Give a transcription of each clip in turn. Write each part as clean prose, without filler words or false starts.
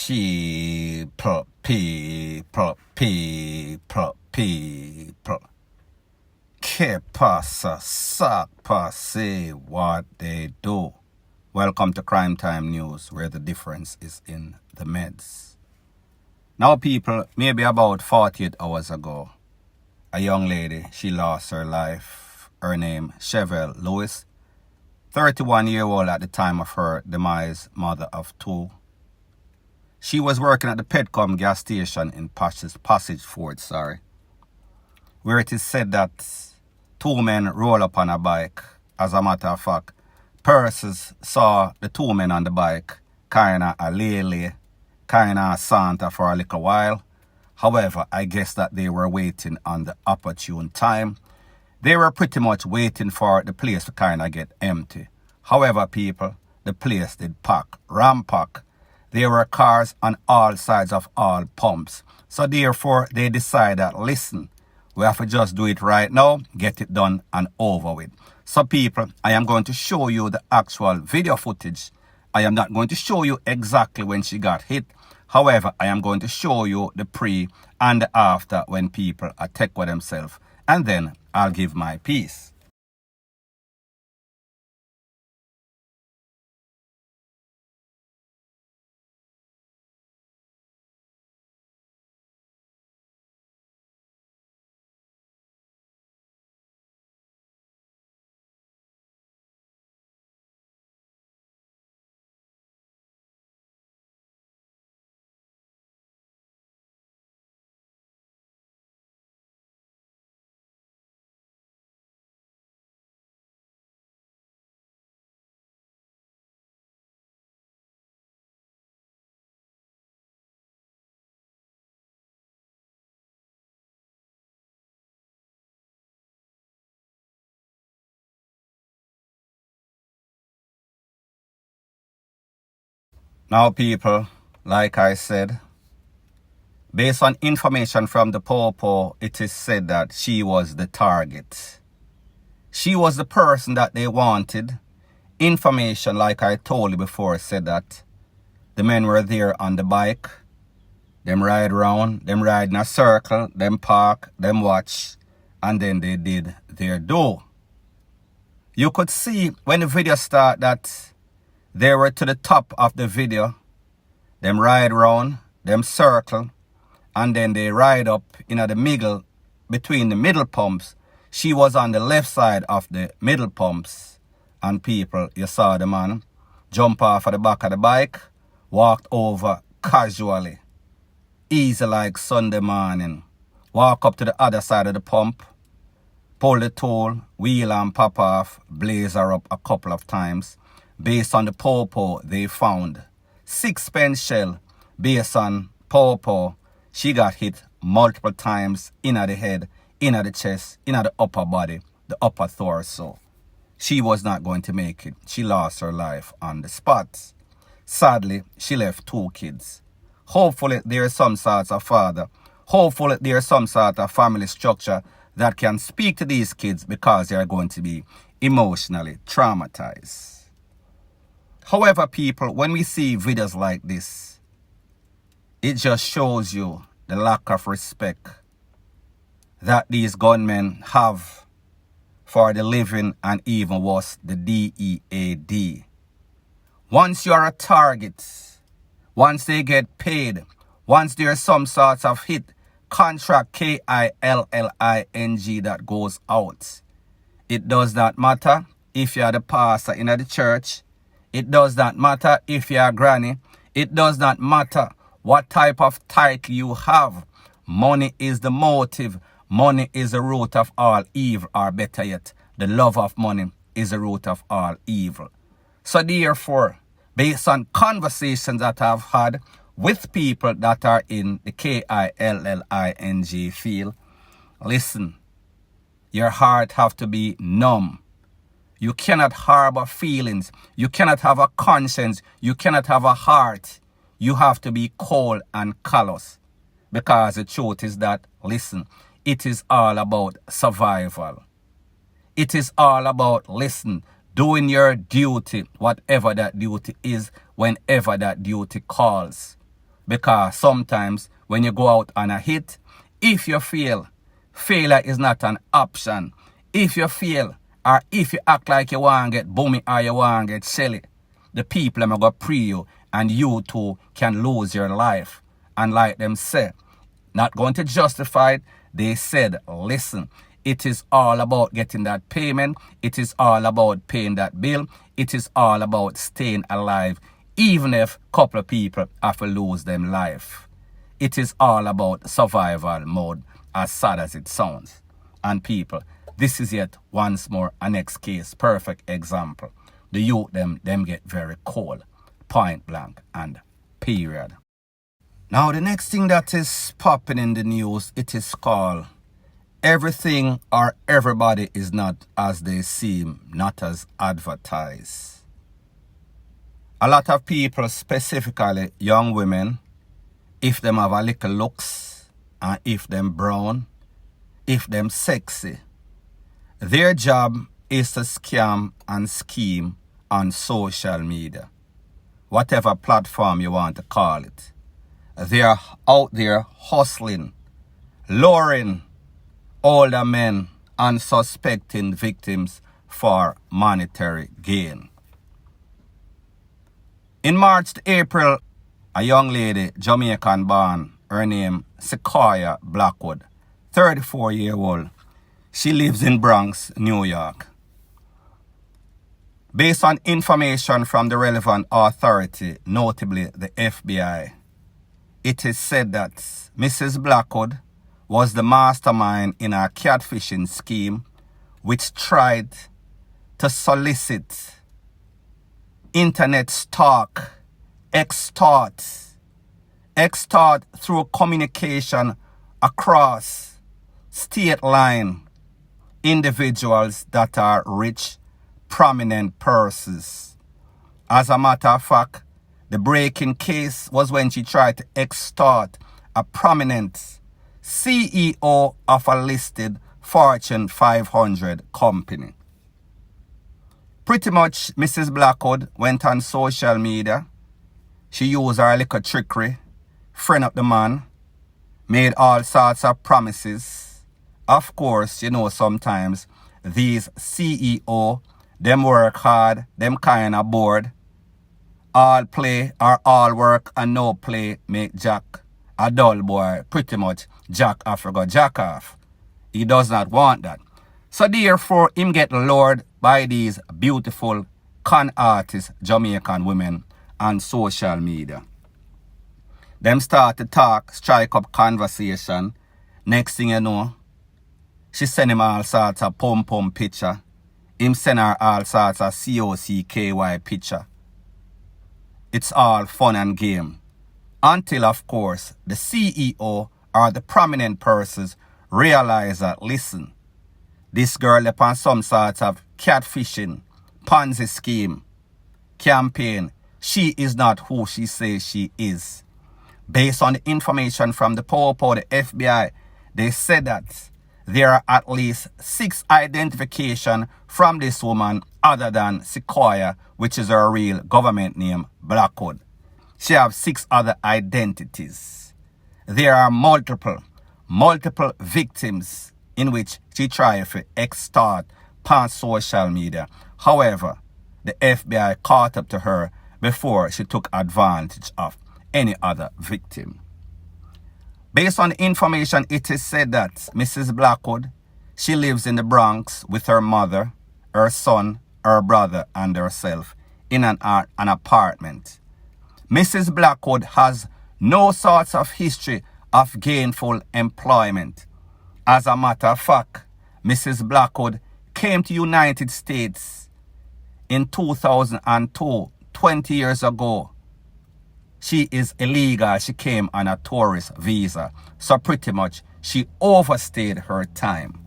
People. Que pasa, sac passe, what they do. Welcome to Crime Time News, where the difference is in the meds. Now, people, maybe about 48 hours ago, a young lady, she lost her life. Her name, Chevelle Lewis, 31-year-old at the time of her demise, mother of two. She was working at the Petcom gas station in Passage Ford, where it is said that two men roll up on a bike. As a matter of fact, persons saw the two men on the bike kinda a lay, kinda a Santa for a little while. However, I guess that they were waiting on the opportune time. They were pretty much waiting for the place to kinda get empty. However, people, the place did pack, ram-pack. There were cars on all sides of all pumps. So therefore, they decided, listen, we have to just do it right now, get it done and over with. So people, I am going to show you the actual video footage. I am not going to show you exactly when she got hit. However, I am going to show you the pre and the after when people attack with themselves. And then I'll give my piece. Now, people, like I said, based on information from the Popo, it is said that she was the target. She was the person that they wanted. Information, like I told you before, said that the men were there on the bike. Them ride around, them ride in a circle, them park, them watch, and then they did their do. You could see when the video started that they were to the top of the video. Them ride around, them circle, and then they ride up in the middle, between the middle pumps. She was on the left side of the middle pumps. And people, you saw the man jump off of the back of the bike, walked over casually, easy like Sunday morning, walk up to the other side of the pump, pull the tool, wheel and pop off, blaze her up a couple of times. Based on the Popo, they found 6-pence shell. Based on Popo, she got hit multiple times in the head, in the chest, in the upper body, the upper torso. She was not going to make it. She lost her life on the spot. Sadly, she left 2 kids. Hopefully, there is some sort of father. Hopefully, there is some sort of family structure that can speak to these kids because they are going to be emotionally traumatized. However, people, when we see videos like this, it just shows you the lack of respect that these gunmen have for the living and even worse, the DEAD. Once you are a target, once they get paid, once there's some sort of hit, contract KILLING that goes out, it does not matter if you are the pastor in the church. It does not matter if you are granny. It does not matter what type of title you have. Money is the motive. Money is the root of all evil, or better yet, the love of money is the root of all evil. So therefore, based on conversations that I've had with people that are in the KILLING field, listen, your heart have to be numb. You cannot harbor feelings. You cannot have a conscience. You cannot have a heart. You have to be cold and callous. Because the truth is that, listen, it is all about survival. It is all about, listen, doing your duty, whatever that duty is, whenever that duty calls. Because sometimes when you go out on a hit, if you fail, failure is not an option. If you fail, or if you act like you want to get boomy or you want to get silly, the people are going to pre you and you too can lose your life. And like them said, not going to justify it, they said, listen, it is all about getting that payment. It is all about paying that bill. It is all about staying alive, even if a couple of people have to lose their life. It is all about survival mode, as sad as it sounds. And people, this is yet once more a next case, perfect example. The youth, them get very cold, point blank and period. Now the next thing that is popping in the news, it is called everything or everybody is not as they seem, not as advertised. A lot of people, specifically young women, if them have a little looks, and if them brown, if them sexy, their job is to scam and scheme on social media. Whatever platform you want to call it. They are out there hustling, luring older men and suspecting victims for monetary gain. In March to April, a young lady, Jamaican born, her name Sequoia Blackwood, 34-year-old. She lives in Bronx, New York. Based on information from the relevant authority, notably the FBI, it is said that Mrs. Blackwood was the mastermind in a catfishing scheme which tried to solicit, internet stalk, extort through communication across state line individuals that are rich, prominent persons. As a matter of fact, the breaking case was when she tried to extort a prominent CEO of a listed Fortune 500 company. Pretty much, Mrs. Blackwood went on social media. She used her little trickery, friend up the man, made all sorts of promises. Of course, you know, sometimes these CEO, them work hard, them kind of bored. All play or all work and no play make Jack a dull boy. Pretty much, Jack Africa jack off. He does not want that. So therefore, him get lured by these beautiful con artist Jamaican women on social media. Them start to talk, strike up conversation. Next thing you know, she send him all sorts of pom-pom picture. Him send her all sorts of COCKY picture. It's all fun and game. Until, of course, the CEO or the prominent persons realize that, listen, this girl upon some sort of catfishing, Ponzi scheme, campaign, she is not who she says she is. Based on the information from the POPO, the FBI, they said that there are at least 6 identifications from this woman other than Sequoia, which is her real government name, Blackwood. She has 6 other identities. There are multiple victims in which she tried to extort on social media. However, the FBI caught up to her before she took advantage of any other victim. Based on the information, it is said that Mrs. Blackwood, she lives in the Bronx with her mother, her son, her brother, and herself in an apartment. Mrs. Blackwood has no sorts of history of gainful employment. As a matter of fact, Mrs. Blackwood came to United States in 2002, 20 years ago. She is illegal. She came on a tourist visa. So pretty much, she overstayed her time.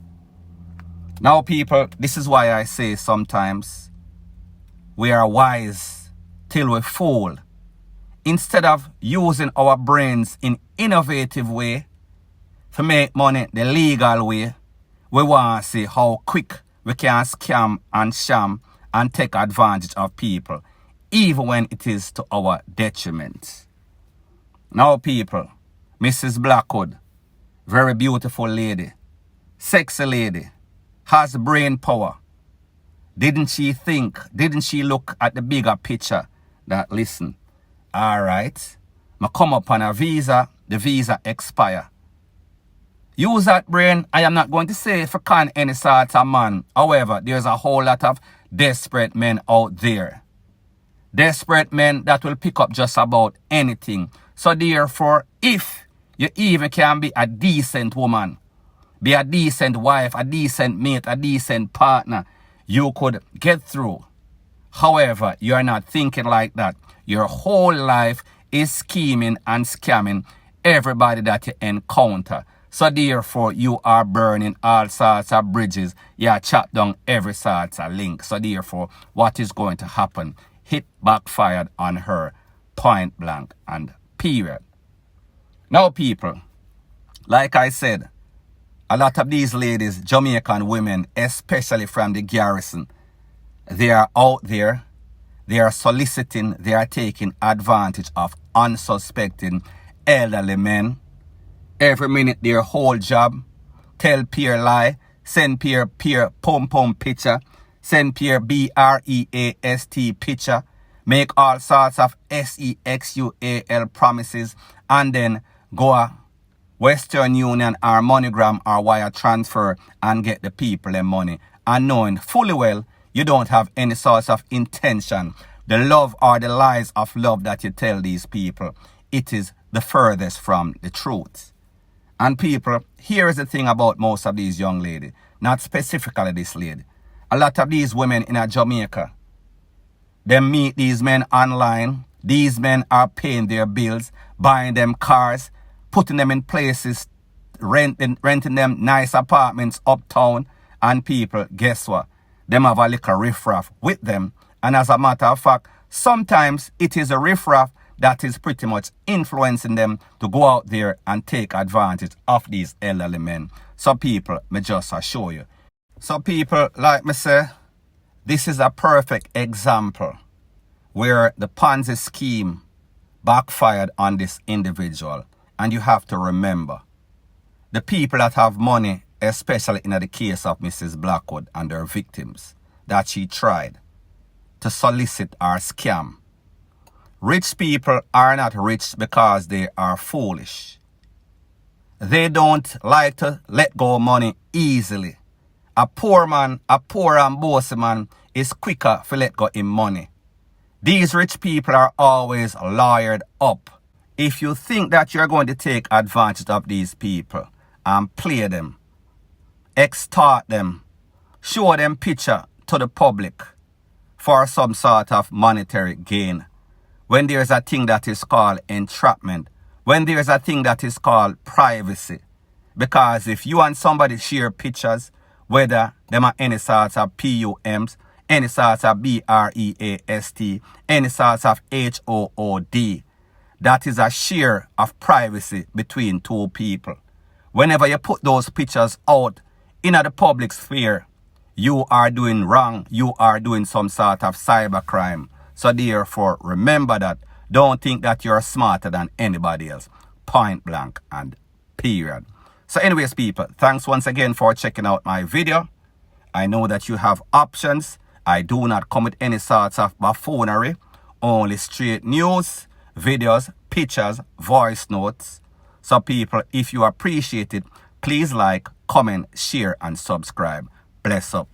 Now, people, this is why I say sometimes we are wise till we fool. Instead of using our brains in innovative way to make money the legal way, we want to see how quick we can scam and sham and take advantage of people, even when it is to our detriment. Now people, Mrs. Blackwood, very beautiful lady, sexy lady, has brain power. Didn't she look at the bigger picture that, listen, all right, I come up on a visa, the visa expire. Use that brain. I am not going to say for con any sort of man. However, there's a whole lot of desperate men out there. Desperate men that will pick up just about anything. So therefore, if you even can be a decent woman, be a decent wife, a decent mate, a decent partner, you could get through. However, you are not thinking like that. Your whole life is scheming and scamming everybody that you encounter. So therefore, you are burning all sorts of bridges. You are chop down every sort of link. So therefore, what is going to happen? Hit backfired on her, point blank and period. Now people, like I said, a lot of these ladies, Jamaican women, especially from the garrison, they are out there, they are soliciting, they are taking advantage of unsuspecting elderly men. Every minute their whole job, tell peer lie, send peer pum picture, send peer BREAST picture, make all sorts of SEXUAL promises, and then go a Western Union or MoneyGram or wire transfer and get the people their money. And knowing fully well you don't have any sort of intention, the love or the lies of love that you tell these people, it is the furthest from the truth. And people, here is the thing about most of these young ladies, not specifically this lady. A lot of these women in Jamaica, they meet these men online. These men are paying their bills, buying them cars, putting them in places, renting them nice apartments uptown. And people, guess what? Them have a little riffraff with them. And as a matter of fact, sometimes it is a riffraff that is pretty much influencing them to go out there and take advantage of these elderly men. So people, me just assure you. So people, like me say, this is a perfect example where the Ponzi scheme backfired on this individual. And you have to remember, the people that have money, especially in the case of Mrs. Blackwood and her victims, that she tried to solicit or scam. Rich people are not rich because they are foolish. They don't like to let go of money easily. A poor man, a poor and bossy man is quicker to let go in money. These rich people are always lawyered up. If you think that you're going to take advantage of these people and play them, extort them, show them picture to the public for some sort of monetary gain, when there's a thing that is called entrapment, when there's a thing that is called privacy. Because if you and somebody share pictures, whether them are any sorts of PUMs, any sorts of BREAST, any sorts of HOOD, that is a share of privacy between two people. Whenever you put those pictures out in the public sphere, you are doing wrong. You are doing some sort of cybercrime. So therefore, remember that. Don't think that you're smarter than anybody else. Point blank and period. So anyways, people, thanks once again for checking out my video. I know that you have options. I do not come with any sorts of buffoonery. Only straight news, videos, pictures, voice notes. So people, if you appreciate it, please like, comment, share, and subscribe. Bless up.